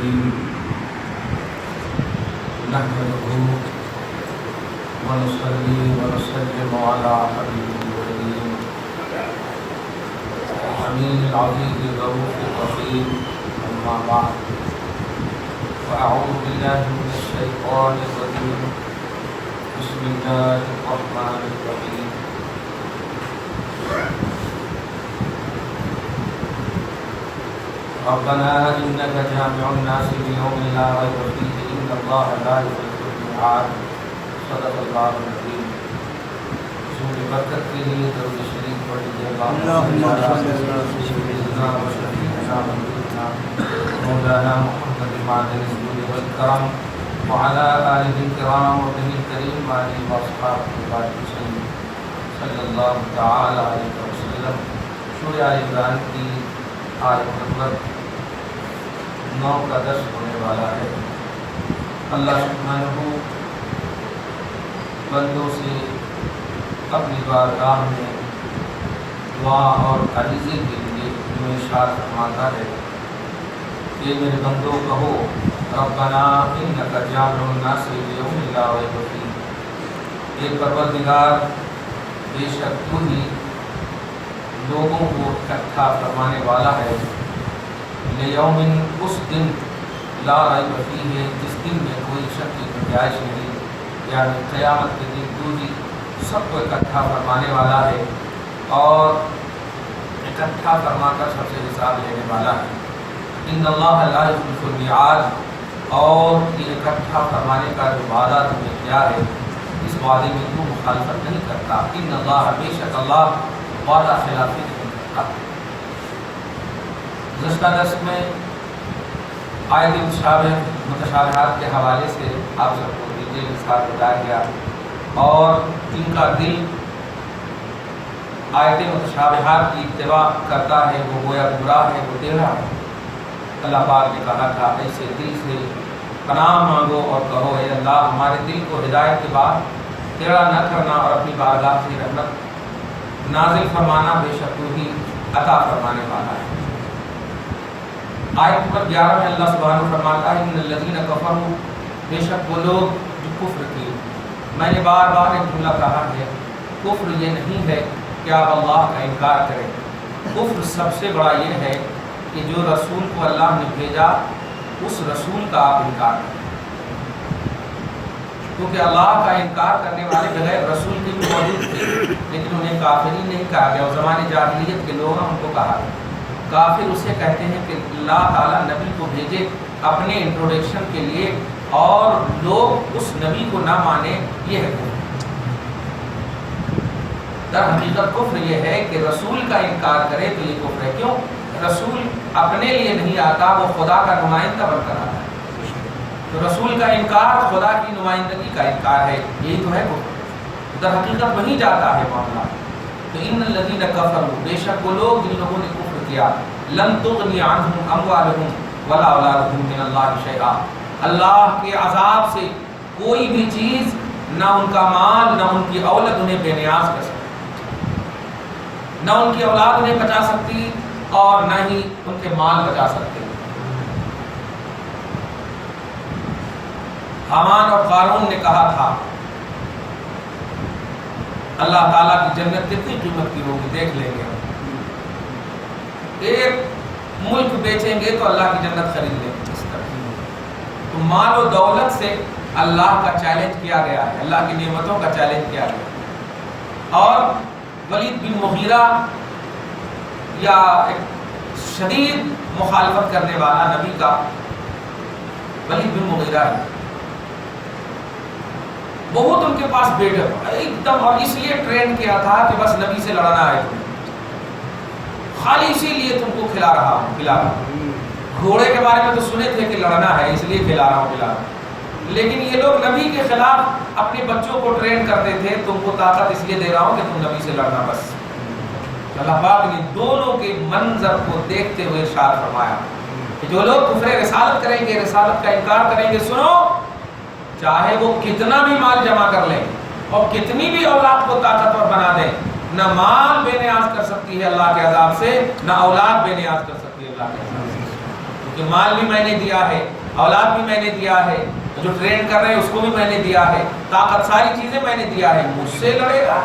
الكريم نحمده ونصلي ونسلم على حبيبه الكريم الحميد العزيز الرؤوف الرحيم أما بعد فأعوذ بالله من الشيطان الرجيم بسم الله الرحمن الرحيم ربنا إنك جامع الناس ليوم لا ريب فيه إن الله لا يخلف الميعاد صدق الله العظيم سورة برکت کے لیے درود شریف پڑھیے اللهم صل على سيدنا وشفيعنا ونبينا مولانا محمد معدن الجود والكرم وعلى آله الكرام وبه الكريم وعلى أصحابه الباركين صلی اللہ تعالی علیہ وسلم. سورہ آل عمران کی آیت نمبر 9 کا درس ہونے والا ہے. اللہ سبحانہ بندوں سے اپنی بارگاہ میں دعا اور عریضے کے لیے ارشاد فرماتا ہے کہ میرے بندوں کہو ربنا انک جامع الناس لیوم لا ریب فیہ. اے پروردگار بے شک تو ہی لوگوں کو اکٹھا فرمانے والا ہے لیوم اس دن لا ریب فیہ جس دن میں کوئی شک کی گنجائش نہیں یعنی قیامت کے دن تو ہی سب کو اکٹھا فرمانے والا ہے اور اکٹھا فرما کر سب سے حساب لینے والا ہے. ان اللہ لا یخلف المیعاد اور یہ اکٹھا فرمانے کا جو وعدہ تمہیں کیا ہے اس وعدے میں تو مخالفت نہیں کرتا. ان اللہ بے شک اللہ وعدہ خلافی نہیں کرتا. گزشتہ درس میں آیت متشابہات کے حوالے سے آپ سب کو ڈیٹیل کے ساتھ بتایا گیا اور جن کا دل آیت متشابہات کی اتباع کرتا ہے وہ گویا گمراہ ہے، وہ ٹیڑھا ہے. اللہ پاک نے کہا تھا ایسے دل سے پناہ مانگو اور کہو اے اللہ ہمارے دل کو ہدایت کے بعد ٹیڑھا نہ کرنا اور اپنی بارگاہ سے رحمت نازل فرمانا بے شک تو ہی عطا فرمانے والا ہے. آیت نمبر 11 میں اللہ سبحانہ فرماتا ہے ان الذین کفروا بے شک وہ لوگ جو کفر کیے. میں نے بار بار ایک جملہ کہا ہے کفر یہ نہیں ہے کہ آپ اللہ کا انکار کریں. کفر سب سے بڑا یہ ہے کہ جو رسول کو اللہ نے بھیجا اس رسول کا آپ انکار کریں. کیونکہ اللہ کا انکار کرنے والے بغیر رسول کے بھی موجود تھے لیکن انہیں کافرین نہیں کہا گیا. اور زمانے جاہلیت کے لوگ ان کو کہا گیا. کافر اسے کہتے ہیں کہ اللہ تعالیٰ نبی کو بھیجے اپنے انٹروڈکشن کے لیے اور لوگ اس نبی کو نہ مانے، یہ ہے کفر. در حقیقت کفر یہ ہے کہ رسول کا انکار کرے تو یہ کفر ہے. کیوں؟ رسول اپنے لیے نہیں آتا، وہ خدا کا نمائندہ بن کر آتا ہے. تو رسول کا انکار خدا کی نمائندگی کا انکار ہے، یہی تو ہے کفر. در حقیقت وہیں جاتا ہے معاملہ. تو ان الذین کفروا بے شک وہ لوگ جن لوگوں نے کفر کیا لن تغنی عنہم اموالہم ولا اولادہم من اللہ شیئا. اللہ کے عذاب سے کوئی بھی چیز، نہ ان کا مال نہ ان کی اولاد انہیں بے نیاز کر سکتی، نہ ان کی اولاد انہیں بچا سکتی اور نہ ہی ان کے مال بچا سکتے. حامان اور قارون نے کہا تھا اللہ تعالیٰ کی جنت کتنی قیمت کی ہوگی دیکھ لیں گے. ایک ملک بیچیں گے تو اللہ کی جنت خرید لیں گے. تو مال و دولت سے اللہ کا چیلنج کیا گیا ہے، اللہ کی نعمتوں کا چیلنج کیا گیا. اور ولید بن مغیرہ یا ایک شدید مخالفت کرنے والا نبی کا ولید بن مغیرہ ہے، بہت ان کے پاس بیٹے ایک دم، اور اس لیے ٹرین کیا تھا کہ بس نبی سے لڑنا ہے تمہیں، خالی اسی لیے تم کو کھلا رہا ہوں. گھوڑے کے بارے میں تو سنے تھے کہ لڑنا ہے اس لیے کھلا رہا ہوں، لیکن یہ لوگ نبی کے خلاف اپنے بچوں کو ٹرین کرتے تھے. تم کو طاقت اس لیے دے رہا ہوں کہ تم نبی سے لڑنا بس. اللہ پاک نے دونوں کے منظر کو دیکھتے ہوئے ارشاد فرمایا کہ جو لوگ کفر رسالت کریں گے، رسالت کا انکار کریں گے، سنو چاہے وہ کتنا بھی مال جمع کر لیں اور کتنی بھی اولاد کو طاقتور بنا دیں، نہ مال بے نیاز کر سکتی ہے اللہ کے عذاب سے، نہ اولاد بے نیاز کر سکتی ہے اللہ کے عذاب سے. کہ مال بھی میں نے دیا ہے، اولاد بھی میں نے دیا ہے، جو ٹرین کر رہے ہیں اس کو بھی میں نے دیا ہے، طاقت ساری چیزیں میں نے دیا ہے، مجھ سے لڑے گا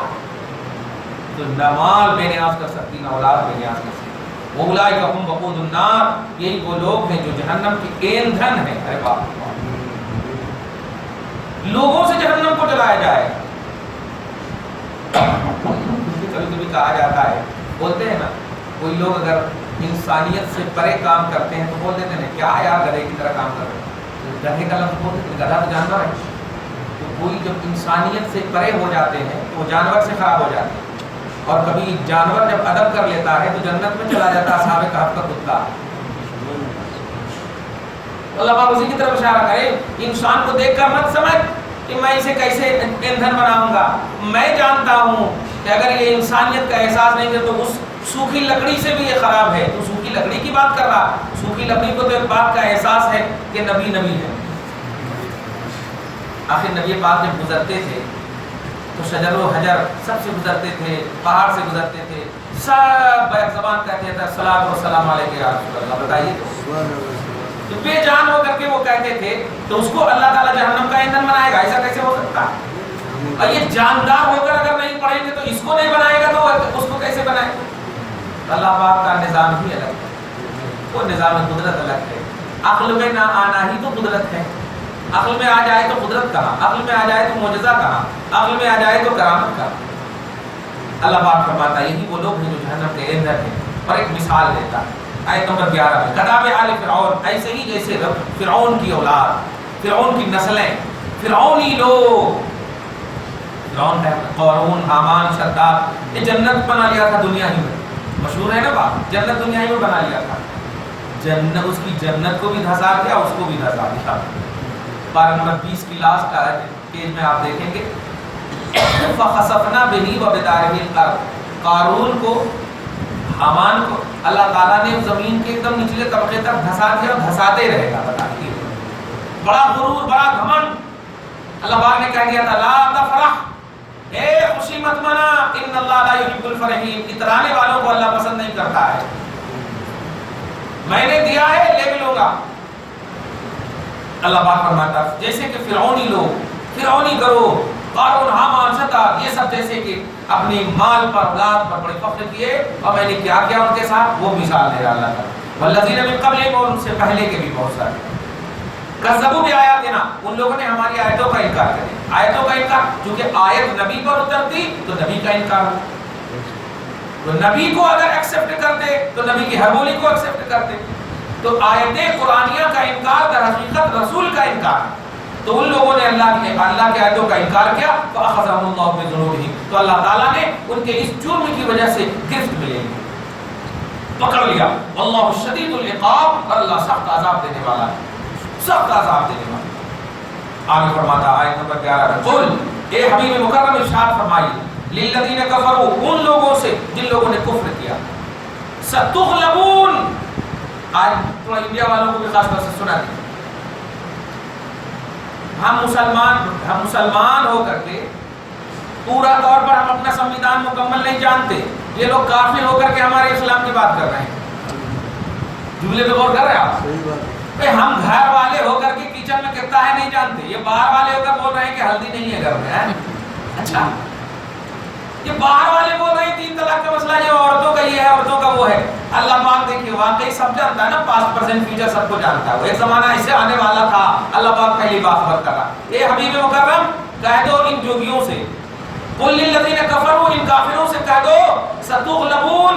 تو نہ مال بے نیاز کر سکتی نہ اولاد بے نیاز کر سکتی۔ اولئک ھم وقود النار، یہی وہ لوگ ہیں جو جہنم کی ایندھن ہیں۔ ارے باپ رے باپ، لوگوں سے جہنم کو جلایا جائے۔ کبھی کبھی کہا جاتا ہے، بولتے ہیں نا کوئی لوگ اگر انسانیت سے پرے کام کرتے ہیں تو بول دیتے ہیں کیا یار گدھے کی طرح کام کر رہے ہیں، گدھے کا لفظ بولتے ہیں، گدھا تو جانور ہے۔ تو کوئی جب انسانیت سے پرے ہو جاتے ہیں تو وہ جانور سے خراب ہو جاتے ہیں، اور کبھی جانور جب ادب کر لیتا ہے تو جنت میں چلا جاتا ہے، اصحاب کہف کا کتا۔ اللہ پاک اسی کی طرف اشارہ کرے، انسان کو دیکھ کر مت سمجھ کہ میں اسے کیسے ایندھن بناؤں گا، میں جانتا ہوں کہ اگر یہ انسانیت کا احساس نہیں ہے تو اس سوکھی لکڑی سے بھی یہ خراب ہے۔ تو سوکھی لکڑی کی بات کر رہا، سوکھی لکڑی کو تو ایک بات کا احساس ہے کہ نبی نبی ہے۔ آخر نبی پاک جب گزرتے تھے تو شجر و حجر سب سے گزرتے تھے، پہاڑ سے گزرتے تھے، سب بیک زبان کہتے تھے الصلاۃ والسلام علیک یا رسول اللہ۔ بتائیے تو بے جان ہو کر کے وہ کہتے تھے تو اس کو اللہ تعالیٰ جہنم کا ایندھن بنائے گا، ایسا کیسے ہو سکتا ہے؟ اور یہ جاندار ہو کر اگر نہیں پڑھیں گے تو اس کو نہیں بنائے گا تو اس کو کیسے بنائے گا؟ اللہ پاک کا نظام ہی الگ ہے، وہ نظام قدرت الگ ہے۔ عقل میں نہ آنا ہی تو قدرت ہے۔ عقل میں آ جائے تو قدرت کہاں، عقل میں آ جائے تو معجزہ کہاں، عقل میں آ جائے تو کرامت کہاں؟ اللہ پاک فرماتا ہے یہی وہ لوگ ہیں جو جہنم کے ایندھن ہیں۔ اور ایک مثال دیتا ہے آیت نمبر 11 میں، کداب آل فرعون، ایسے ہی جیسے فرعون کی اولاد، فرعون کی نسلیں، فرعونی لوگ، فرعون ہے قارون، حامان، شداد، یہ جنت بنا لیا تھا دنیا ہی میں، مشہور ہے نا بات، جنت دنیا ہی میں بنا لیا تھا۔ جنت، اس کی جنت کو بھی دھسا دیا، اس کو بھی دھسا دیا۔ پارہ نمبر 20 کی لاسٹ پیج میں آپ دیکھیں گے فَخَسَفْنَا بِهِ وَبِدَارِهِ الْأَرْضِ، قارون کو، حامان کو اللہ تعالیٰ نے زمین کے ایک دم نچلے طبقے تک دھسا دیا اور دھساتے رہے گا۔ بتائیے بڑا غرور، بڑا گھمنڈ۔ اللہ پاک نے کہہ دیا تھا لا تفرح، اے خوشی مت منا، ان اللہ لا یحب الفرحین، اترانے والوں کو اللہ پسند نہیں کرتا ہے۔ میں نے دیا ہے لے بھی لوں گا۔ اللہ پاک فرماتا جیسے کہ فرعونی لوگ، فرعونی گروہ، قارون، حامان، شداد، یہ سب جیسے کہ اپنی مال پر، اولاد پر بڑے فخر کیے، اور میں نے کیا کیا ان کے ساتھ، وہ مثال دے رہا اللہ تعالیٰ۔ والذین من قبلہم، اور ان سے پہلے کے بھی بہت سارے، کذبوا بآیاتنا، ان لوگوں نے ہماری آیتوں کا انکار کیا۔ آیتوں کا انکار، چونکہ آیت نبی پر اترتی تو نبی کا انکار ہو، تو نبی کو اگر ایکسپٹ کرتے تو نبی کی ہر بولی کو ایکسپٹ کرتے۔ تو آیت قرآنیہ کا انکار در حقیقت رسول کا انکار، تو ان لوگوں نے اللہ کے آیتوں کا انکار کیا، فأخذهم اللہ بذنوبہم، تو اللہ تعالیٰ نے ان کے اس جرم کی وجہ سے گرفت ملے، پکڑ لیا۔ واللہ شدید العقاب، اور اللہ سخت عذاب دینے والا ہے، سخت عذاب دینے والا۔ آگے فرماتا آیت نمبر 11، قل، اے حبیب مکرم ارشاد فرمائیے، للذین کفروا، ان لوگوں سے جن لوگوں نے کفر کیا، ستغلبون، آج تھوڑا انڈیا والوں کو بھی خاص طور سے سنا دیں، ہم مسلمان ہو کر کے پورا طور پر ہم اپنا سنویدھان مکمل نہیں جانتے، یہ لوگ کافر ہو کر کے ہمارے اسلام کی بات کر رہے ہیں۔ جملے پہ غور کر رہے ہیں آپ؟ ہم گھر والے ہو کر کے کچن میں کتنا ہے نہیں جانتے، یہ باہر والے ہو کر بول رہے ہیں کہ ہلدی نہیں ہے گھر میں۔ اچھا، یہ باہر والے بول رہے ہیں 3 طلاق کا مسئلہ یہ عورتوں کا یہ ہے، عورتوں کا وہ ہے۔ اللہ پاک دیکھیے واقعی سب جانتا ہے نا، پاسٹ پریزنٹ فیوچر سب کو جانتا ہے، ایک زمانہ ایسے آنے والا تھا، اللہ پاک پہلی بات خبر کر رہا۔ اے حبیب مکرم کہہ دو ان جوگیوں سے، قل للذین کفروا، ان کافروں سے کہہ دو، ستغلبون،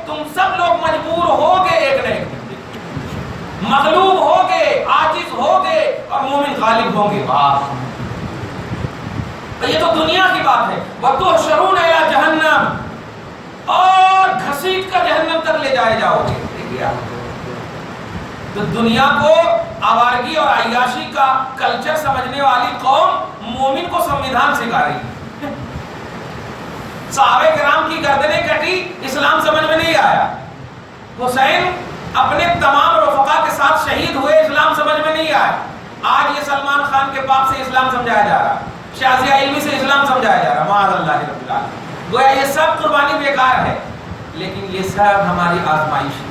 تم سب لوگ مجبور ہوگے ایک نہ ایک دن، مغلوب ہوگے، عاجز ہوگے، اور مومن غالب ہوں گے۔ واہ، یہ تو دنیا کی بات ہے۔ وَتُحْشَرُونَ إِلَىٰ جَهَنَّمَ، اور گھسیٹ کر جہنم تک لے جائے جاؤ گے۔ دیکھیے تو دنیا کو آوارگی اور عیاشی کا کلچر سمجھنے والی قوم مومن کو سنویدھان سکھا رہی ہے۔ صحابہ کرام کی گردنیں کٹی، اسلام سمجھ میں نہیں آیا۔ حسین اپنے تمام رفقا کے ساتھ شہید ہوئے، اسلام سمجھ میں نہیں آیا۔ آج یہ سلمان خان کے باپ سے اسلام سمجھایا جا رہا، شازیہ علمی سے اسلام سمجھایا جا رہا، معاذ اللہ رب العالمین۔ گویا یہ سب قربانی بیکار ہے، لیکن یہ سب ہماری آزمائش ہے،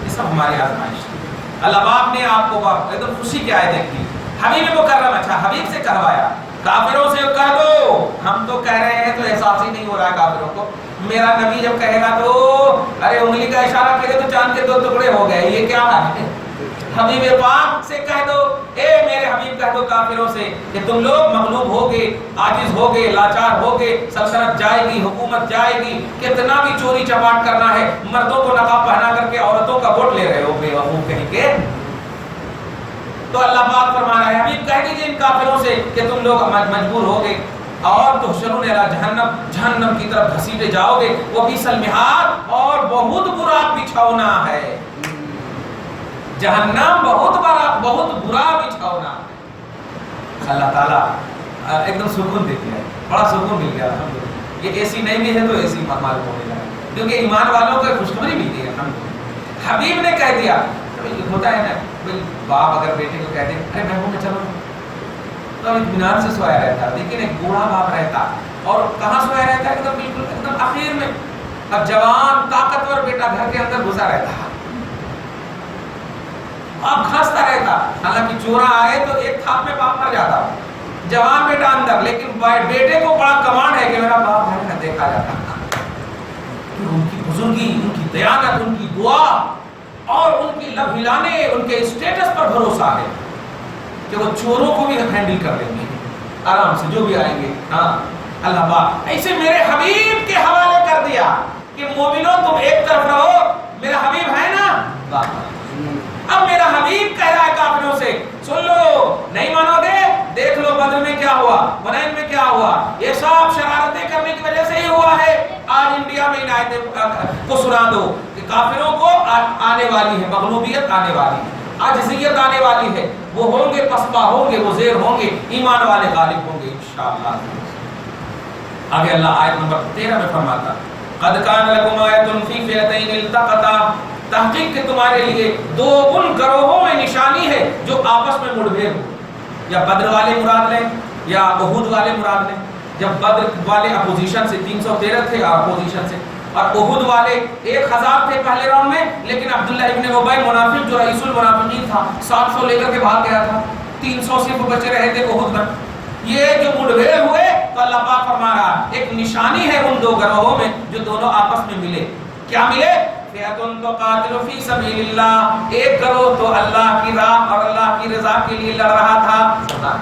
یہ سب ہماری آزمائش تھی. اللہ پاک نے آپ کو ایک دم خوشی کی آیت دی. حبیب مکرم اچھا حبیب سے کہوایا کافروں سے کہہ دو. ہم تو کہہ رہے ہیں تو احساس ہی نہیں ہو رہا ہے کافروں کو. میرا نبی جب کہے گا تو ارے انگلی کا اشارہ کرے تو چاند کے 2 ٹکڑے ہو گئے. یہ کیا ہے؟ حبیب پاک سے کہہ دو اے میرے حبیب کہہ دو کافروں سے کہ تم لوگ مغلوب ہوگے, عاجز ہوگے, لاچار ہوگے, سلطنت جائے گی, حکومت جائے گی, کتنا بھی چوری چپاٹ کرنا ہے, مردوں کو نقاب پہنا کر کے عورتوں کا ووٹ لے رہے ہو بے وقوف کہیں کے. تو اللہ پاک فرما رہا ہے حبیب کہہ دیجئے ان کافروں سے کہ تم لوگ مجبور ہوگے اور تحشرون الی جہنم, جہنم کی طرف گھسیٹے جاؤ گے. وہ بیس المہاد, اور بہت برا بچھونا ہے جہنم, بہت برا بچھونا. اللہ تعالیٰ ایک دم سکون دیتی ہے, بڑا سکون مل گیا. یہ اے سی نہیں بھی ہے تو اے سی معلوم ہونے لگا, کیونکہ ایمان والوں کو خوشخبری ملتی ہے. حبیب نے کہہ دیا, ہوتا ہے نا باپ اگر بیٹے کو کہتے ارے محبوب میں چلو تو اطمینان سے سویا رہتا, لیکن ایک بوڑھا باپ رہتا اور کہاں سویا رہتا ہے, ایک دم بالکل ایک دم اخیر میں. اب جوان طاقتور بیٹا گھر کے اندر گھسا رہتا, اب کھنستا رہتا, حالانکہ چورا آئے تو ایک تھاپ میں باپ مر جاتا. جوان بیٹا اندر, لیکن بیٹے کو بڑا کمانڈ ہے کہ میرا باپ ہے نہ دیکھا جاتا. ان کی بزرگی, ان کی دیانت, ان کی دعا اور ان کی لب ہلانے, ان کے اسٹیٹس پر بھروسہ ہے کہ وہ چوروں کو بھی ہینڈل کر لیں گے آرام سے, جو بھی آئیں گے. ہاں اللہ پاک ایسے میرے حبیب کے حوالے کر دیا کہ مومنوں تم ایک طرف رہو, میرا حبیب ہے نا. اب میرا حبیب کہہ رہا ہے کافروں سے سن لو, نہیں مانو گے, دیکھ لو بدر میں کیا ہوا, حنین میں کیا ہوا. یہ سب شرارتیں کرنے کی وجہ سے ہی ہوا ہے. آج انڈیا میں ان آیتیں کو سنا دو کہ کافروں کو آنے والی ہے مغلوبیت, آنے والی ہے عاجزیت, آنے والی ہے. وہ ہوں گے پسپا ہوں گے, وہ زیر ہوں گے, ایمان والے غالب ہوں گے انشاءاللہ. آگے اللہ آیت نمبر 13 میں فرماتا قد کان لکم آیۃ فی فئتین التقطا, تحقیق کہ تمہارے لیے 2 ان گروہوں میں نشانی ہے جو آپس میں مڑبھیڑ ہو. یا بدر والے مراد لیں یا احد والے مراد لیں. جب بدر والے اپوزیشن سے 313 تھے اپوزیشن سے, اور احد والے 1000 تھے پہلے راؤنڈ میں, لیکن عبداللہ ابن ابی منافق جو رئیس المنافقین تھا 700 لے کر کے بھاگ گیا تھا, 300 صرف بچے رہے تھے احد میں. یہ جو مڑبھیڑ ہوئے تو اللہ پاک فرما رہا ایک نشانی ہے ان 2 گروہوں میں جو دونوں آپس میں ملے. کیا ملے؟ فئۃ تقاتل فی سبیل اللہ, ایک گروہ تو اللہ کی راہ اور اللہ کی رضا کے لیے لڑ رہا تھا.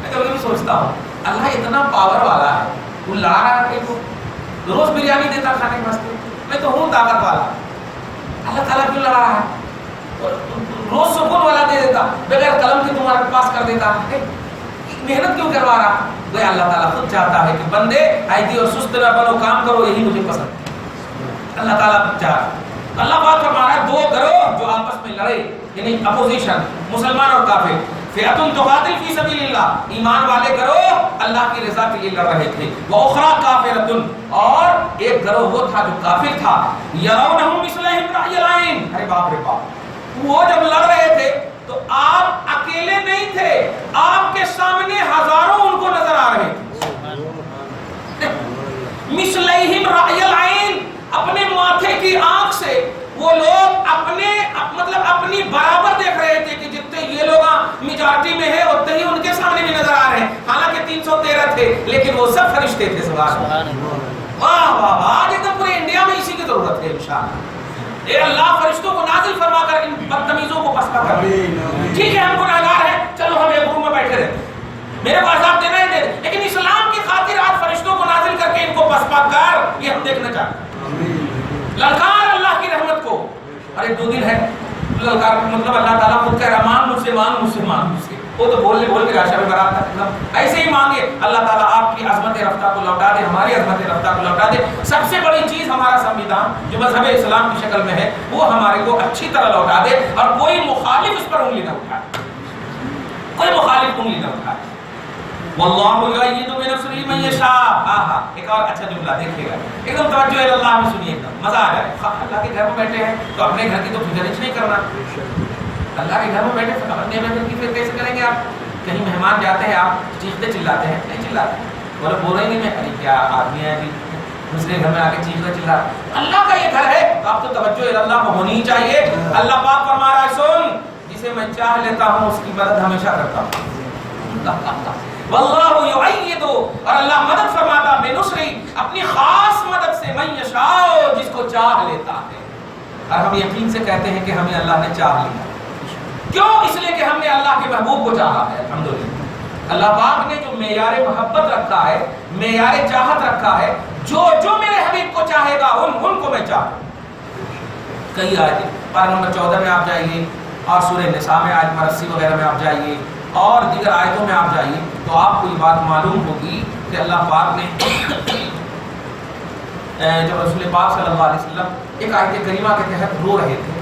میں کبھی سوچتا ہوں اللہ اتنا پاور والا ہے, وہ لڑا رہا ہے کہ روز بریانی دیتا کھانے کے واسطے, میں تو ہوں طاقت والا, اللہ تعالیٰ کیوں لڑا رہا ہے؟ روز سکون والا دے دیتا, بغیر قلم کے تمہارے پاس کر دیتا, محنت کیوں کروا رہا؟ گویا اللہ تعالیٰ خود چاہتا ہے کہ بندے عیدی اور سست نہ بنو, کام کرو, یہی مجھے پسند ہے. اللہ تعالیٰ چاہتا ہے. اللہ پاک فرما رہا ہے 2 گروہ جو آپس میں لڑے, یعنی اپوزیشن مسلمان اور کافر. فئۃ تقاتل فی سبیل اللہ, ایمان والے گروہ اللہ کی رضا کے لیے لڑ رہے تھے. واخری کافرۃ, اور ایک گروہ وہ تھا جو کافر تھا. یرونہم مثلہم رأی العین, ارے باپ رے باپ, وہ جب لڑ رہے تھے تو آپ اکیلے نہیں تھے, آپ کے سامنے ہزاروں ان کو نظر آ رہے تھے. مثلہم رأی العین, اپنے ماتھے کی آنکھ سے وہ لوگ اپنی برابر دیکھ رہے تھے کہ جتنے یہ لوگ میجارٹی میں ہے اتنے ہی ان کے سامنے بھی نظر آ رہے ہیں. حالانکہ 313 تھے لیکن وہ سب فرشتے تھے. سبحان اللہ, واہ واہ واہ. آج ایک دم پورے انڈیا میں اسی کی ضرورت ہے انشاءاللہ. اے اللہ فرشتوں کو نازل فرما کر ان بدتمیزوں کو پسپا کر. ٹھیک ہے ہم گناہگار ہیں, چلو ہم ایک روم میں بیٹھے رہتے, میرے کو عذاب دینا ہے دے, لیکن اسلام کی خاطر آج فرشتوں کو نازل کر کے ان کو پسپا کر, یہ ہم دیکھنا چاہتے ہیں. للکار اللہ کی رحمت کو. ارے 2 دن ہے للکار, مطلب اللہ تعالیٰ خود کہہ رہا مانگ مجھ سے, مانگ مجھ سے, مانگ مجھ سے. وہ تو بول کے راشا میں برات تھا, ایسے ہی مانگے. اللہ تعالیٰ آپ کی عظمت رفتہ کو لوٹا دے, ہماری عظمت رفتہ کو لوٹا دے. سب سے بڑی چیز ہمارا سنویدھان جو مذہب اسلام کی شکل میں ہے وہ ہمارے کو اچھی طرح لوٹا دے, اور کوئی مخالف اس پر انگلی نہ اٹھائے, کوئی مخالف انگلی نہ اٹھائے. واللہ یؤید بنصرہ من یشاء. ایک اور اچھا جملہ دیکھیے گا, ایک دم توجہ ہے اللہ میں سنیے, ایک دم مزہ آ جائے. اللہ کے گھر میں بیٹھے ہیں تو اپنے گھر کی تو فکر نہیں کرنا. اللہ کے گھر میں بیٹھے اپنے گھر کی فکر کیسے کریں گے آپ؟ کہیں مہمان جاتے ہیں آپ چیختے چلاتے ہیں, نہیں چلاتے, بولے بول رہے نہیں, میں ارے کیا آدمی ہے جی, دوسرے گھر میں آ کے چیخ رہا چلا اللہ کا یہ گھر ہے تو آپ تو توجہ اللہ کو ہونی چاہیے. اللہ پاک فرما رہا ہے سن جسے میں چاہ لیتا ہوں اس کی مدد ہمیشہ کرتا ہوں. واللہ یؤید اور اللہ مدد فرماتا بنصری اپنی خاص مدد سے من یشاء جس کو چاہ لیتا ہے. اور ہم یقین سے کہتے ہیں کہ ہمیں اللہ نے چاہ لیا. کیوں؟ اس لیے کہ ہم نے اللہ کے محبوب کو چاہا ہے. الحمدللہ اللہ پاک نے جو معیار محبت رکھا ہے, معیار چاہت رکھا ہے, جو جو میرے حبیب کو چاہے گا ان کو میں چاہوں. کئی آیتیں پارہ نمبر 14 میں آپ جائیے اور سورہ نساء میں آیت نمبر 80 وغیرہ میں آپ جائیے اور دیگر آیتوں میں آپ جائیے تو آپ کو یہ بات معلوم ہوگی کہ اللہ پاک نے جب رسول پاک صلی اللہ علیہ وسلم ایک آیت کریمہ کے تحت رو رہے تھے,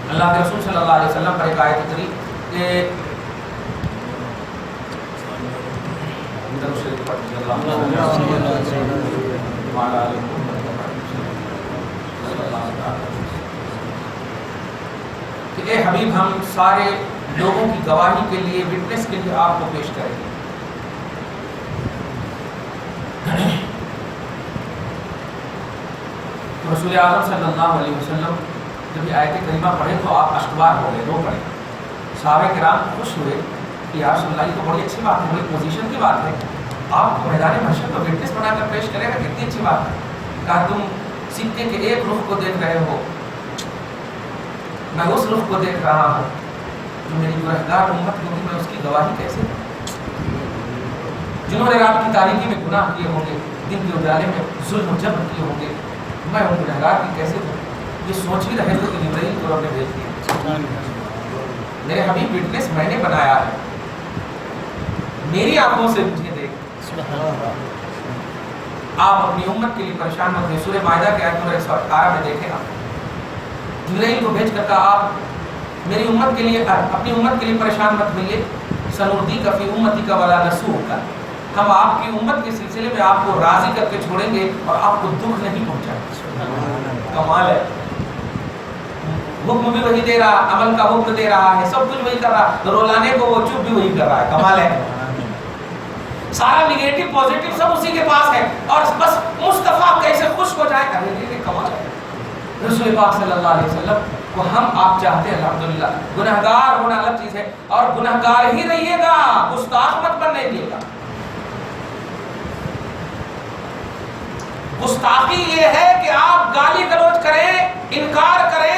اللہ کے رسول صلی اللہ علیہ وسلم پر ایک آیت اتری کہ کہ اے حبیب ہم سارے لوگوں کی گواہی کے لیے وٹنس کے لیے آپ کو پیش کریں گے. رسول اعظم صلی اللہ علیہ وسلم جب یہ آیت کریمہ پڑھے تو آپ اشکبار ہو گئے, رو پڑے. صحابہ کرام خوش ہوئے کہ یا رسول اللہ یہ تو بڑی اچھی بات ہے, بڑی پوزیشن کی بات ہے, آپ کو میدان محشر کو وٹنس بنا کر پیش کرے گا, کتنی اچھی بات ہے. کہا تم سکے کے ایک رخ کو دیکھ رہے ہو, میں اس رخ کو دیکھ رہا ہوں جو میری گنہگار امت ہوگی, میں اس کی گواہی کیسے دوں؟ جنہوں نے رات کی تاریکی میں گناہ کیے ہوں گے, دن کے اجالے میں ظلم و جبر کیے ہوں گے, میں ان گنہگار کی کیسے دوں؟ یہ سوچ ہی رہے تھے کہ جبرائیل کو رب نے بھیج دیا. میرے حبیب وٹنس میں نے بنایا ہے, میری آنکھوں سے مجھے دیکھ. آپ اپنی امت کے لیے پریشان مت ہوئے. سورہ مائدہ کے آیت نمبر 118 میں دیکھیں آپ, جبرائیل کو بھیج کر کہا آپ میری امت کے لیے, اپنی امت کے لیے پریشان مت ہوئیے. سنردیک فی امتک ولا نسوک, ہم آپ کی امت کے سلسلے میں آپ کو راضی کر کے چھوڑیں گے اور آپ کو دکھ نہیں پہنچائیں گے. کمال ہے, حکم بھی وہی دے رہا, عمل کا حکم دے رہا ہے, سب کچھ وہی کر رہا, رولانے کو وہ چپ بھی وہی کر رہا ہے. کمال ہے, سارا نگیٹو پوزیٹو سب اسی کے پاس ہے, اور بس مصطفیٰ کیسے خوش ہو جائے. ارے کمال ہے. رسول پاک صلی اللہ علیہ وسلم کو ہم آپ چاہتے ہیں. الحمدللہ گنہگار ہونا الگ چیز ہے, اور گنہگار ہی رہیے گا, گستاخ مت بننے دیے گا. گستاخی یہ ہے کہ آپ گالی گلوچ کریں, انکار کریں,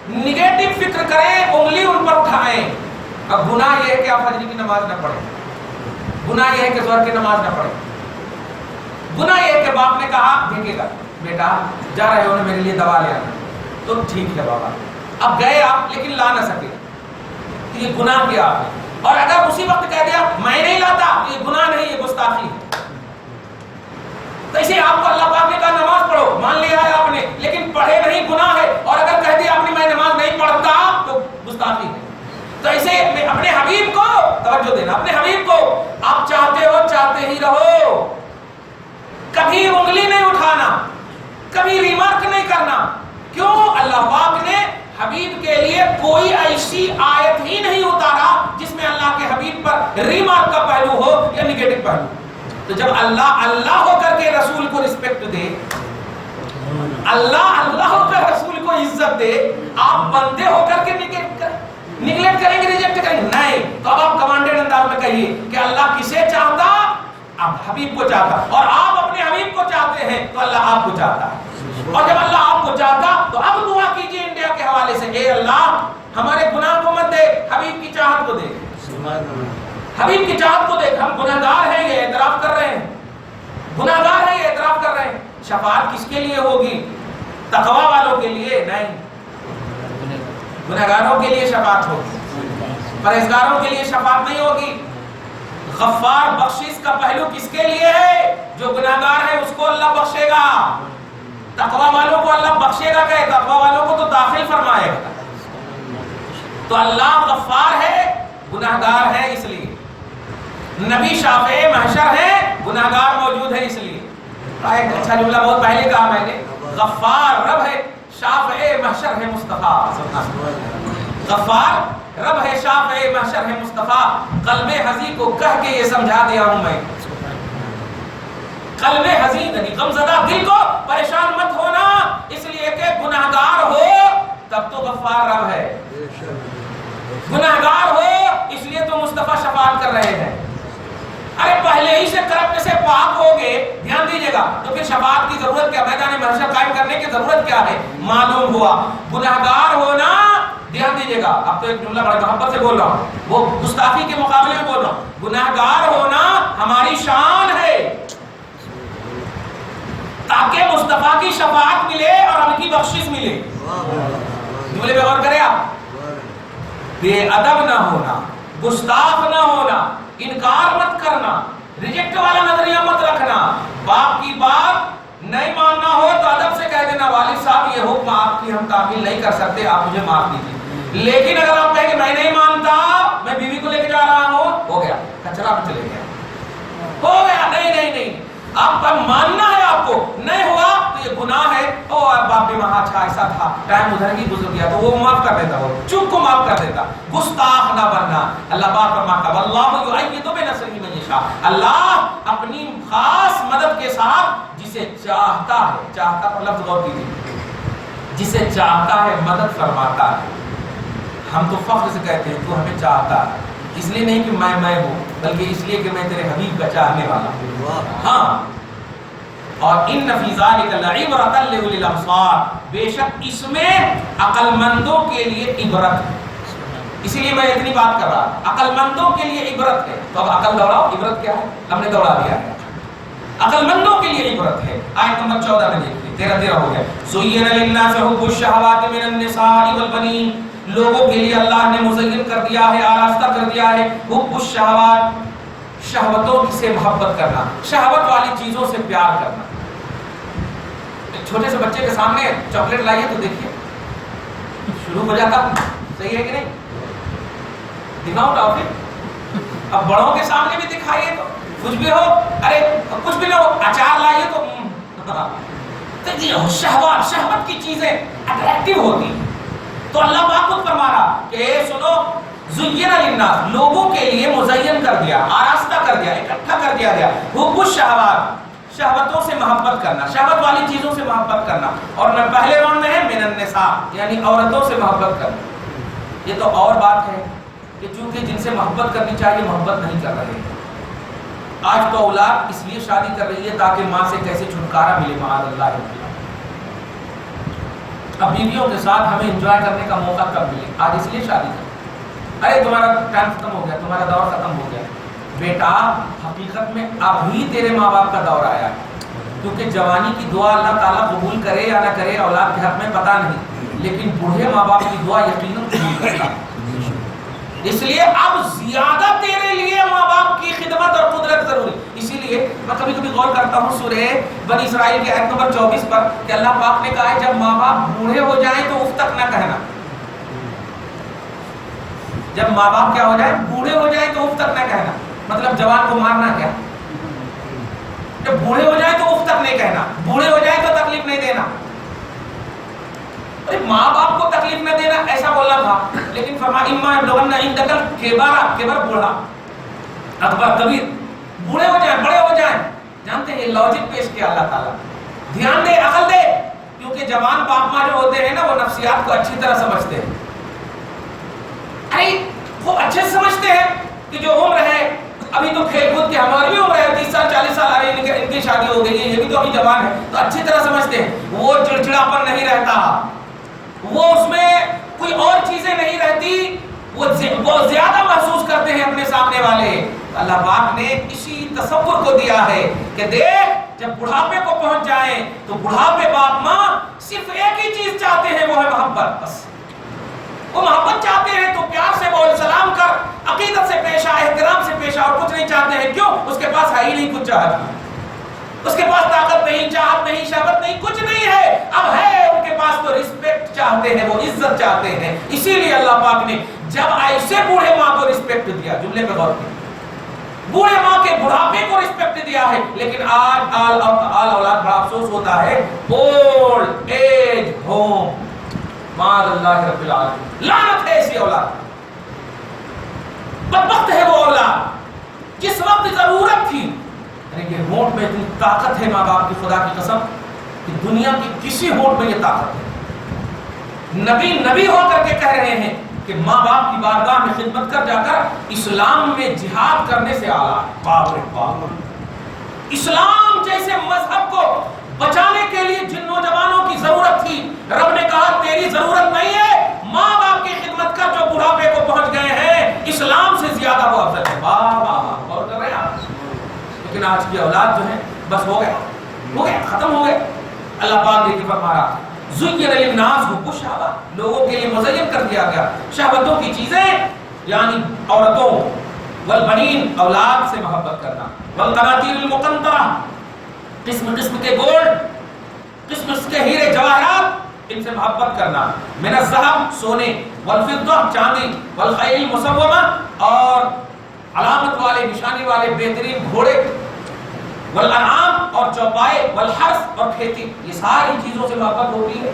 نگیٹو فکر کریں, انگلی ان پر اٹھائیں. اب گناہ یہ ہے کہ آپ فجر کی نماز نہ پڑھیں, گناہ یہ ہے کہ ظہر کی نماز نہ پڑھیں, گناہ یہ ہے کہ باپ نے کہا دیکھے گا بیٹا جا رہے ہو نا میرے لیے دوا لے آنا, تو ٹھیک ہے بابا, اب گئے آپ لیکن لا نہ سکے, تو یہ گناہ کیا آپ نے. اور اگر اسی وقت کہہ دیا میں نہیں لاتا, تو یہ گناہ نہیں, یہ گستاخی ہے. تو اسے آپ کو اللہ پاک نے کہا نماز پڑھو, مان لیا ہے آپ نے, لیکن پڑھے نہیں, گناہ ہے. اور اگر کہہ دیا آپ نے میں نماز نہیں پڑھتا, تو گستاخی ہے. تو ایسے اپنے حبیب کو توجہ دینا, اپنے حبیب کو آپ چاہتے ہو چاہتے ہی رہو, کبھی انگلی نہیں اٹھانا, کبھی ریمارک نہیں کرنا. کیوں؟ اللہ پاک نے حبیب کے لیے کوئی ایسی آیت ہی نہیں اتارا جس میں اللہ کے حبیب پر ریمارک کا پہلو ہو یا نگیٹو پہلو. تو جب اللہ اللہ ہو کر کے رسول کو رسپیکٹ دے, اللہ اللہ ہو کر رسول کو عزت دے, آپ بندے ہو کر کے نگلیکٹ کریں گے, ریجیکٹ کریں گے نہیں. تو اب آپ کمانڈیڈ انداز میں کہیے کہ اللہ کسے چاہتا؟ اب حبیب کو چاہتا, اور آپ اپنے حبیب کو چاہتے ہیں تو اللہ آپ کو چاہتا. اور جب اللہ آپ کو چاہتا تو اب دعا کیجئے انڈیا کے حوالے سے, اے اللہ ہمارے گناہ کو مت دے, حبیب کی چاہت کو دے, حبیب کی چاہت کو دیکھ. ہم گناہگار ہیں, یہ اعتراف کر رہے ہیں, گناہگار ہیں, یہ اعتراف کر رہے ہیں. شفاعت کس کے لیے ہوگی؟ تقوی والوں کے لیے نہیں, گناہگاروں کے لیے شفاعت ہوگی, پرہیزگاروں کے لیے شفاعت نہیں ہوگی. غفار بخشش کا پہلو کس کے لیے ہے؟ جو گناہگار ہے اس کو اللہ بخشے گا, تقوی والوں کو اللہ بخشے گا. کہ تقوی والوں کو تو داخل فرمائے گا. تو اللہ غفار ہے, گناہگار ہے اس لیے. نبی شافع محشر ہے, گناہگار موجود ہے اس لیے. ایک اچھا جملہ بہت پہلے کہا میں نے, غفار رب ہے, شافع محشر ہے مصطفیٰ. غفار رب ہے, شافع محشر ہے مصطفیٰ. قلب حزی کو کہہ کے یہ سمجھا دیا ہوں میں. قلب حزین یعنی غمزدہ دل کو پریشان مت ہونا، اس لیے کہ گناہگار ہو تب تو غفار رب ہے، گناہگار ہو اس لیے تو مصطفیٰ شفاعت کر رہے ہیں۔ ارے پہلے ہی سے کرپٹ سے پاک ہو گئے، دھیان دیجیے گا، تو پھر شفاعت کی ضرورت کیا، میدان محشر قائم کرنے کی ضرورت کیا ہے؟ معلوم ہوا گناہگار ہونا، دھیان دیجیے گا، اب تو ایک جملہ بڑے محبت سے بول رہا ہوں، وہ گستاخی کے مقابلے میں بول رہا ہوں، گناہگار ہونا ہماری شان ہے تاکہ مصطفیٰ کی شفاعت ملے اور ہم کی بخشش ملے۔ جملے پہ غور کریں آپ، بے ادب نہ ہونا، گستاخ نہ ہونا، انکار مت کرنا، ریجیکٹ والا نظریہ مت رکھنا، باپ کی بات نہیں ماننا ہو تو ادب سے کہہ دینا والد صاحب یہ حکم آپ کی ہم تعمیل نہیں کر سکتے، آپ مجھے معاف کیجیے۔ لیکن اگر آپ کہیں کہ میں نہیں مانتا، میں بیوی کو لے کے جا رہا ہوں، ہو گیا کچرا پہ چلے گیا، ہو گیا، نہیں نہیں نہیں، آپ کا ماننا ہے، آپ کو نہیں ہوا تو یہ گناہ ہے، او باپ وہاں اچھا ایسا تھا، ٹائم ادھر ہی گزر گیا تو وہ معاف کر دیتا، وہ چپ کو معاف کر دیتا، گستاخ نہ بننا۔ اللہ پاک فرماتا ہے واللہ یؤید بنصرہ من یشاء، اللہ اپنی خاص مدد کے ساتھ جسے چاہتا ہے، چاہتا پر لفظ غور کیجیے، جسے چاہتا ہے مدد فرماتا ہے۔ ہم تو فخر سے کہتے ہیں تو ہمیں چاہتا ہے، اس لیے نہیں کہ میں ہوں، بلکہ اس لیے کہ میں تیرے حبیب کا چاہنے والا ہوں۔ ہاں، اور ان فی ذلک لعبرۃ لأولی الابصار، بے شک اس میں عقل مندوں کے لیے عبرت ہے، اسی لیے میں اتنی بات کر رہا، عقل مندوں کے لیے عبرت ہے۔ تو اب عقل دوڑاؤ، عبرت کیا ہے؟ ہم نے دوڑا دیا ہے، عقل مندوں کے لیے عبرت ہے۔ آیت نمبر 14 میں دیکھیے، 13 ہو گیا، زُیِّنَ لِلنَّاسِ حُبُّ الشَّهَوَاتِ مِنَ النِّسَاءِ وَالْبَنِينَ، لوگوں کے لیے اللہ نے مزین کر دیا ہے، آراستہ کر دیا ہے، حب الشہوات، شہوتوں سے محبت کرنا، شہوت والی چیزوں سے پیار کرنا۔ ایک چھوٹے سے بچے کے سامنے چاکلیٹ لائیے تو دیکھیے شروع ہو جاتا، صحیح ہے کہ نہیں؟ دکھاؤ ٹافی، اب بڑوں کے سامنے بھی دکھائیے تو کچھ بھی ہو، ارے کچھ بھی نہ ہو، اچار لائیے تو شہوات، شہوت کی چیزیں اٹریکٹیو ہوتی، تو اللہ پاک خود فرما رہا کہ سنو، زُیِّنَ لِلنَّاسِ، لوگوں کے لیے مزین کر دیا، آراستہ کر دیا، اکٹھا کر دیا گیا، حب الشہوات، شہوتوں سے محبت کرنا، شہوت والی چیزوں سے محبت کرنا، اور میں پہلے راؤنڈ میں ہے من النساء، یعنی عورتوں سے محبت کرنا۔ یہ تو اور بات ہے کہ چونکہ جن سے محبت کرنی چاہیے محبت نہیں کر رہے ہیں۔ آج تو اولاد اس لیے شادی کر رہی ہے تاکہ ماں سے کیسے چھٹکارا ملے، معاذ اللہ۔ اب بیویوں کے ساتھ ہمیں انجوائے کرنے کا موقع کب ملے، آج اس لیے شادی کریں۔ ارے تمہارا ٹائم ختم ہو گیا، تمہارا دور ختم ہو گیا، بیٹا حقیقت میں اب ہی تیرے ماں باپ کا دور آیا ہے، کیونکہ جوانی کی دعا اللہ تعالیٰ قبول کرے یا نہ کرے اولاد کے حق میں پتہ نہیں، لیکن بوڑھے ماں باپ کی دعا یقیناً قبول کرتا ہے۔ اس لیے اب زیادہ تیرے لیے ماں باپ کی خدمت اور قدرت ضروری، اسی لیے میں کبھی کبھی غور کرتا ہوں سورہ بنی اسرائیل کی آیت نمبر 24 پر کہ اللہ پاک نے کہا ہے جب ماں باپ بوڑھے ہو جائیں تو اف تک نہ کہنا، جب ماں باپ کیا ہو جائیں، بوڑھے ہو جائیں تو اف تک نہ کہنا، مطلب جوان کو مارنا کیا، جب بوڑھے ہو جائیں تو اف تک نہیں کہنا، بوڑھے ہو جائیں تو تکلیف نہیں دینا۔ ماں باپ کو تکلیف نہ دینا ایسا بولنا تھا، لیکن فرمایا اما یبلغن عندک الکبر، کبر بوڑھا، اکبر کبیر، بوڑھے ہو جائیں، بڑے ہو جائیں۔ جانتے ہیں یہ لاجک پیش کیا اللہ تعالیٰ، دھیان دے، عقل دے، کیونکہ جوان باپ ماں جو ہوتے ہیں نا وہ نفسیات کو اچھی طرح سمجھتے ہیں، ارے وہ اچھے سے سمجھتے ہیں کہ جو عمر ہے ابھی تو کھیل کود کی، ہماری بھی عمر ہے 30 سال 40 سال، ارے ان کی شادی ہو گئی ہے، یہ بھی تو ابھی جوان ہے، تو اچھی طرح سمجھتے ہیں، وہ چڑچڑاپن نہیں رہتا، وہ اس میں کوئی اور چیزیں نہیں رہتی، وہ زیادہ محسوس کرتے ہیں اپنے سامنے والے۔ اللہ پاک نے اسی تصور کو دیا ہے کہ دیکھ جب بڑھاپے کو پہنچ جائیں تو بڑھاپے باپ ماں صرف ایک ہی چیز چاہتے ہیں، وہ ہے محبت، بس وہ محبت چاہتے ہیں تو پیار سے بول، سلام کر، عقیدت سے پیش آ، احترام سے پیش آ، اور کچھ نہیں چاہتے ہیں۔ کیوں؟ اس کے پاس ہے ہی نہیں کچھ چاہت، اس کے پاس طاقت نہیں، چاہت نہیں، شہوت نہیں، کچھ نہیں ہے، اب ہے ان کے پاس تو رسپیکٹ چاہتے ہیں، وہ عزت چاہتے ہیں۔ اسی لیے اللہ پاک نے جب ایسے بوڑھے ماں کو رسپیکٹ دیا، جملے پہ غور کریں، بوڑھے ماں کے بڑھاپے کو رسپیکٹ دیا ہے، لیکن آج آل اولاد بڑا افسوس ہوتا ہے، اولڈ ایج ہوم، معاذ اللہ رب العالمین، لعنت ہے ایسی اولاد، بدبخت ہے وہ اولاد۔ جس وقت ضرورت تھی یعنی کہ ہونٹ میں اتنی طاقت ہے ماں باپ کی، خدا کی قسم کہ دنیا کی کسی ہونٹ میں یہ طاقت ہے۔ نبی ہو کر کے کہہ رہے ہیں کہ ماں باپ کی بارگاہ میں خدمت کر جا کر اسلام میں جہاد کرنے سے اعلیٰ۔ باپ رے باپ، اسلام جیسے مذہب کو بچانے کے لیے جن نوجوانوں کی ضرورت تھی، رب نے کہا تیری ضرورت نہیں ہے، ماں باپ کی خدمت کر جو بڑھاپے کو پہنچ گئے ہیں، اسلام سے زیادہ وہ افضل ہے۔ واہ واہ، غور کر رہے ہیں آپ؟ لیکن آج کی اولاد جو ہے بس ہو گیا، ختم ہو گئے۔ اللہ پاک نے فرما رہا زین للناس حب الشہوات، لوگوں کے لیے مزین کر دیا گیا شہوتوں کی چیزیں، یعنی عورتوں، والبنین، اولاد سے محبت کرنا، والقناطیر المقنطرہ، قسم قسم کے گولڈ، قسم قسم کے ہیرے جواہرات، ان سے محبت کرنا، من الذهب، سونے، والفضہ، چاندی، والخیل المسومہ، اور علامت والے نشانی والے بہترین گھوڑے، والانعام، اور چوپائے، والحرث، اور کھیتی، یہ ساری چیزوں سے محبت ہوتی ہے۔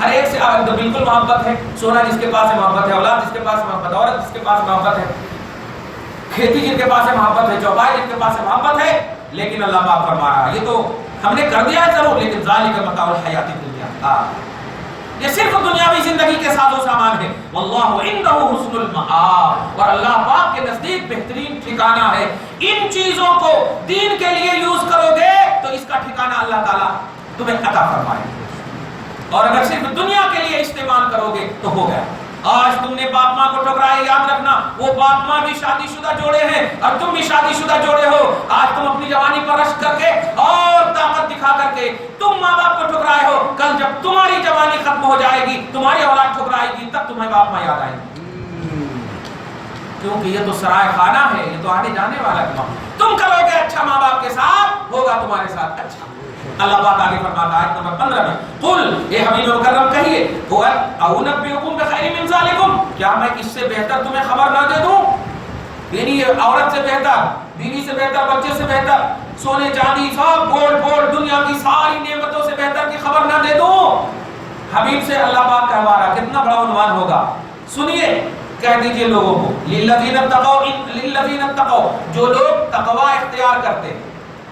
ہر ایک سے بالکل محبت ہے، سونا جس کے پاس ہے محبت ہے، اولاد جس کے پاس محبت ہے، عورت جس کے پاس محبت ہے، کھیتی جن کے پاس ہے محبت ہے، چوپائے جن کے پاس ہے محبت ہے۔ لیکن اللہ پاک فرما رہا ہے یہ تو ہم نے کر دیا ہے ضرور، لیکن ذالک متاع الحیات الدنیا، یہ صرف دنیاوی زندگی کے ساز و سامان ہے۔ واللہ عنہ حسن المآب، اور اللہ پاک کے نزدیک بہترین ٹھکانہ ہے۔ ان چیزوں کو دین کے لیے یوز کرو گے تو اس کا ٹھکانہ اللہ تعالیٰ تمہیں عطا فرمائے، اور اگر صرف دنیا کے لیے استعمال کرو گے تو ہو گیا۔ آج تم نے باپ ماں کو ٹھکرایا، یاد رکھنا وہ باپ ماں بھی شادی شدہ جوڑے ہیں اور تم بھی شادی شدہ جوڑے ہو۔ آج تم اپنی جوانی پر رشک کر کے اور طاقت دکھا کر کے تم ماں باپ کو ٹھکرائے ہو، کل جب تمہاری جوانی ختم ہو جائے گی، تمہاری اولاد ٹھکرائے گی، تب تمہیں باپ ماں یاد آئیں گے، کیونکہ یہ تو سرائے خانہ ہے، یہ تو آنے جانے والا کام۔ تم کرو گے اچھا ماں باپ کے ساتھ، ہوگا تمہارے ساتھ اچھا۔ اللہ پاک آگے فرماتا ہے آیت نمبر 15 میں، قل، اے حبیب مکرم کہیے، اونبئکم بخیر من ذالکم، کیا میں اس سے بہتر تمہیں خبر نہ دے دوں؟ یعنی عورت سے بہتر، بیوی سے بہتر، بچے سے بہتر، سونے چاندی سب گولڈ دنیا کی ساری نعمتوں سے بہتر کی خبر نہ دے دوں؟ حبیب سے اللہ پاک کا ہمارا کتنا بڑا عنوان ہوگا، سنیے، کہہ دیجئے لوگوں کو، للذین اتقوا، جو لوگ تقوی اختیار کرتے ہیں۔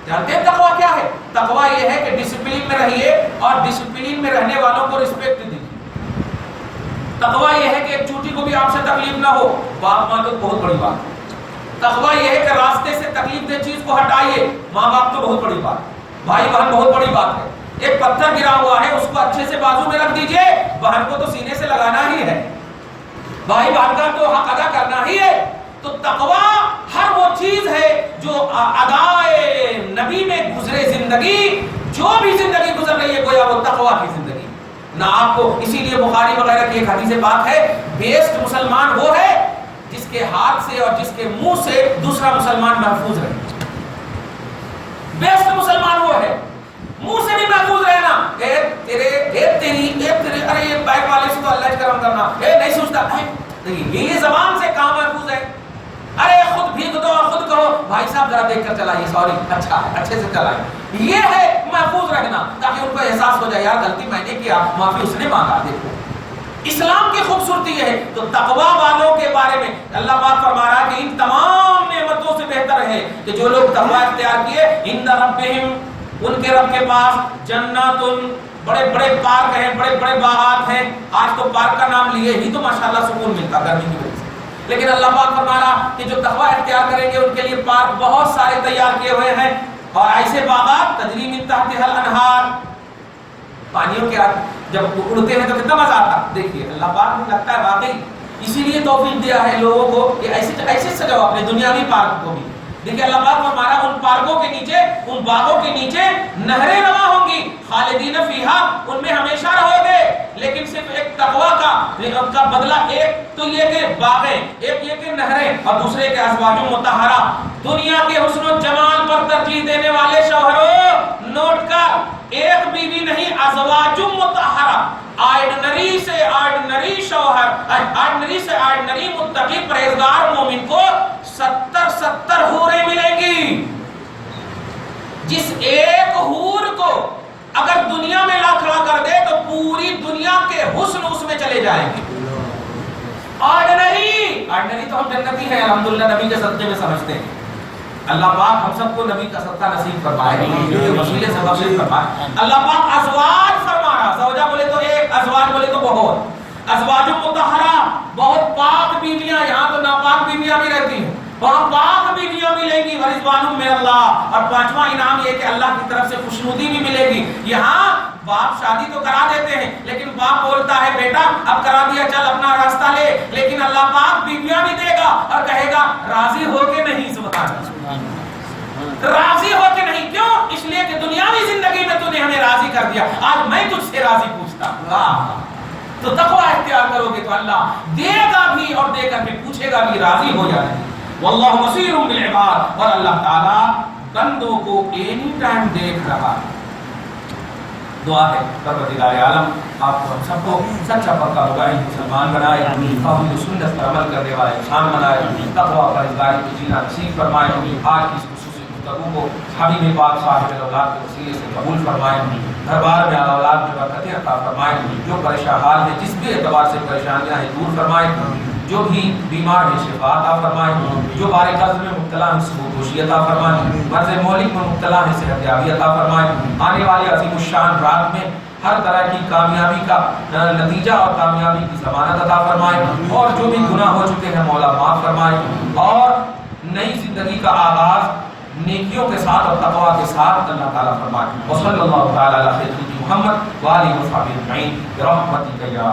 جانتے ہیں تقوی کیا ہے؟ تقوی یہ ہے کہ ڈسپلین میں رہیے اور ڈسپلین میں رہنے والوں کو رسپیکٹ دیجیے۔ تقوی یہ ہے کہ ایک چوٹی کو بھی آپ سے تکلیف نہ ہو، باپ ماں تو بہت بڑی بات ہے۔ تقوی یہ ہے کہ راستے سے تکلیف دہ چیز کو ہٹائیے، ماں باپ تو بہت بڑی بات، بھائی بہن بہت بڑی بات ہے۔ ایک پتھر گرا ہوا ہے، اس کو اچھے سے بازو میں رکھ دیجئے، بہن کو تو سینے سے لگانا ہی ہے، بھائی بہن کا تو حق ادا کرنا ہی ہے۔ تو تقوی ہر وہ چیز ہے جو ادائے نبی میں گزرے زندگی، جو بھی زندگی گزر رہی ہے گویا وہ تقوی کی زندگی نہ آپ کو۔ اسی لیے بخاری وغیرہ کی ایک حدیث پاک ہے، بیسٹ مسلمان وہ ہے جس کے ہاتھ سے اور جس کے منہ سے دوسرا مسلمان محفوظ رہے۔ بیسٹ مسلمان وہ ہے، منہ سے بھی محفوظ رہنا، ارے یہ بائک والے سے تو اللہ کرم کرنا، نہیں سوچتا یہ زبان سے کہاں محفوظ ہے، ارے خود بھیگ دو اور خود کہو بھائی صاحب ذرا دیکھ کر چلائیے، سوری، اچھا ہے، اچھے سے چلائیں، یہ ہے محفوظ رہنا، تاکہ ان کو احساس ہو جائے یار غلطی میں نے کیا، معافی اس نے مانگا۔ دیکھو اسلام کی خوبصورتی یہ ہے۔ تو تقوی والوں کے بارے میں اللہ پاک فرما رہا ہے کہ ان تمام نعمتوں سے بہتر ہے کہ جو لوگ تقوی اختیار کیے، عند ربہم، ان کے رب کے پاس، جنات، بڑے بڑے پارک ہیں، بڑے بڑے باغات ہیں۔ آج تو پارک کا نام لیے ہی تو ماشاءاللہ سکون ملتا گرمی کی وجہ سے، لیکن اللہ پاک فرما رہا کہ جو تقوی اختیار کریں گے ان کے لیے پارک بہت سارے تیار کیے ہوئے ہیں، اور ایسے باغات تجری من تحتها الانہار، پانیوں کے جب اڑتے ہیں تو کتنا مزہ آتا۔ دیکھیے اللہ پاک نے لگتا ہے واقعی اسی لیے توفیق دیا ہے لوگوں کو کہ ایسے سجاؤ اپنے دنیاوی پارک کو بھی۔ دیکھیے اللہ پاک فرمایا ان پارکوں کے نیچے، ان باغوں کے نیچے نہریں رواں ہوں گی، خالدین فیہا، ان میں ہمیشہ رہو گے، لیکن صرف ایک تقوی کا بدلہ، ایک تو یہ کہ باغیں، ایک یہ کہ نہریں، اور دوسرے کے ازواج مطہرہ۔ دنیا کے حسن و جمال پر ترجیح دینے والے شوہروں نوٹ کر، ایک بیوی نہیں، ازواج مطہرہ، آرڈنری سے آرڈنری شوہر، آرڈنری سے آرڈنری متقی پرہیزگار مومن کو 70 حوریں ملیں گی۔ جس ایک حور کو اگر دنیا میں لا کھڑا کر دے تو پوری دنیا کے حسن اس میں چلے جائیں گے۔ آرڈنری تو ہم جنتی ہیں الحمدللہ، نبی کے صدقے میں سمجھتے ہیں، اللہ پاک ہم سب کو نبی کا صدقہ نصیب فرمائے، یہ وسیلے سے بخشش فرمائے۔ اللہ پاک ازواج فرمایا، زوجہ بولے تو ایک، ازواج بولے تو بہت، ازواج مطہرہ بہت پاک بیویاں، یہاں تو ناپاک بیویاں بھی رہتی ہیں، وہاں پاک بیویاں ملے گی، ورضوان من اللہ، اور پانچواں انعام یہ کہ اللہ کی طرف سے خوشنودی بھی ملے گی۔ یہاں باپ شادی تو کرا دیتے ہیں لیکن باپ بولتا ہے بیٹا اب کرا دیا چل اپنا راستہ لے، لیکن اللہ پاک بیویاں بھی دے گا اور کہے گا راضی ہو کے نہیں، سبحان اللہ، راضی ہو کے نہیں، کیوں؟ اس لیے کہ دنیاوی زندگی میں تو نے ہمیں راضی کر دیا، آج میں تجھ سے راضی پوچھتا ہوں۔ تو تقوی اختیار کرو گے تو اللہ دے گا بھی اور دے کر کے پوچھے گا بھی، راضی ہو جائے گی۔ واللہ بصیر بالعباد، اور اللہ تعالیٰ بندوں کو اینی ٹائم دیکھ رہا ہے۔ دعا ہے پروردگار عالم آپ کو ہم سب کو سچا پکا بغائی مسلمان بنائے، قول سنت پر عمل کرنے والے انسان بنائے، تقوی پرہیزگاری کو جینا نصیب فرمائے۔ آج کی اس خصوصی گفتگو کو حبیب پاک صاحب الاولاد کے وسیلے سے قبول فرمائے، دربار میں اولاد میں برکتیں عطا فرمائے، جو پریشان حال ہے جس بھی اعتبار سے پریشانیاں ہیں دور فرمائے، جو بھی بیمار ہے شفا عطا فرمائے، جو بار قرض میں مبتلا ہے ثبوت خوشی عطا فرمائے، مرض مہلک میں مبتلا ہے صحت یابی عطا فرمائے، آنے والی عظیم الشان رات میں ہر طرح کی کامیابی کا نتیجہ اور کامیابی کی ضمانت عطا فرمائے، اور جو بھی گناہ ہو چکے ہیں مولا معاف فرمائے، اور نئی زندگی کا آغاز نیکیوں کے ساتھ اور تقوی کے ساتھ اللہ تعالیٰ فرمائے۔ وصلی اللہ تعالیٰ علی سیدنا محمد وآلہ وصحبہ اجمعین برحمتک یا